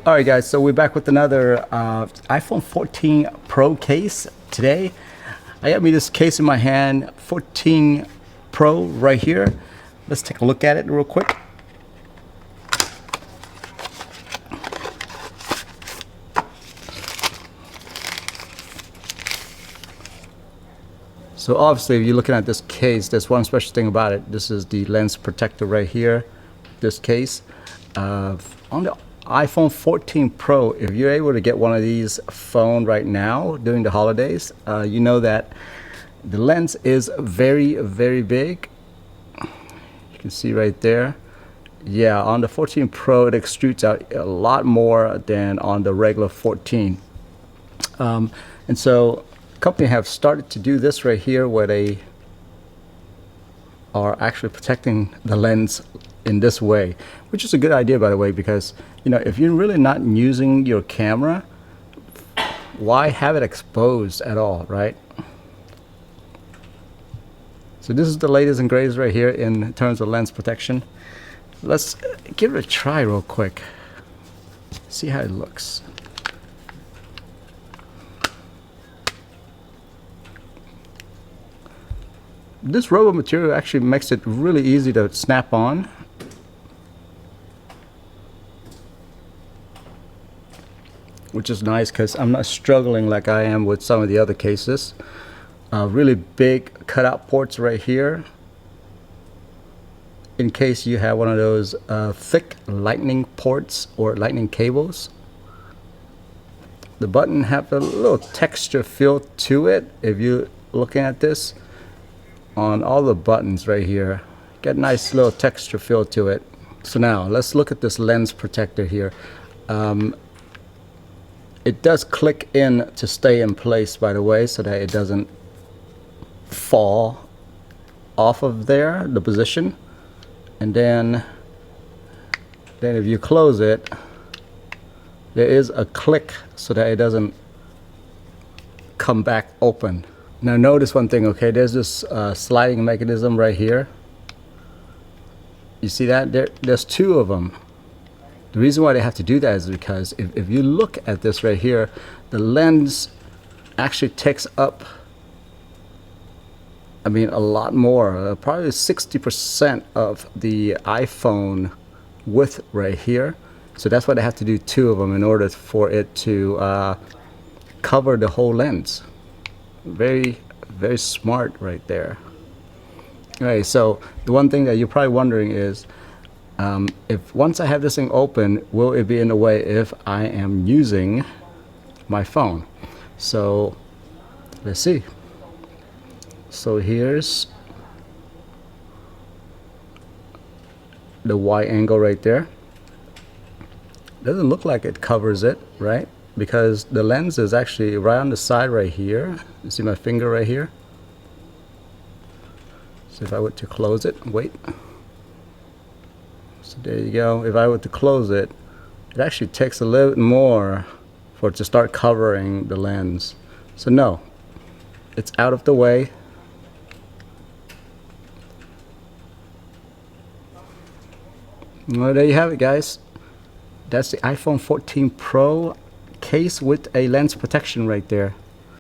All right, guys, so we're back with another iPhone 14 Pro case. Today, I got me this case in my hand, 14 Pro right here. Let's take a look at it real quick. So obviously, if you're looking at this case, there's one special thing about it. This is the lens protector right here, this case. On the iPhone 14 Pro, if you're able to get one of these phone right now during the holidays, you know that the lens is very, very big. You can see right there. Yeah, on the 14 Pro, it extrudes out a lot more than on the regular 14. And so company have started to do this right here where they are actually protecting the lens in this way, which is a good idea, by the way, because if you're really not using your camera, why have it exposed at all, right? So this is the latest and greatest right here in terms of lens protection. Let's give it a try real quick, see how it looks. This rubber material actually makes it really easy to snap on. Which is nice because I'm not struggling like I am with some of the other cases. Really big cutout ports right here, in case you have one of those thick lightning ports or lightning cables. The button have a little texture feel to it. If you're looking at this, on all the buttons right here, get a nice little texture feel to it. So now let's look at this lens protector here. It does click in to stay in place, by the way, so that it doesn't fall off of there, the position. And then if you close it, there is a click so that it doesn't come back open. Now notice one thing, okay, there's this sliding mechanism right here. You see that? There's two of them. The reason why they have to do that is because if you look at this right here, the lens actually takes up, a lot more, probably 60% of the iPhone width right here. So that's why they have to do two of them in order for it to cover the whole lens. Very, very smart right there. Okay, so the one thing that you're probably wondering is, if once I have this thing open, will it be in the way if I am using my phone? So let's see. So here's the wide angle right there. Doesn't look like it covers it, right? Because the lens is actually right on the side right here. You see my finger right here? So if I were to close it, wait. So there you go. If I were to close it, it actually takes a little bit more for it to start covering the lens. So no, it's out of the way. Well, there you have it, guys. That's the iPhone 14 Pro case with a lens protection right there.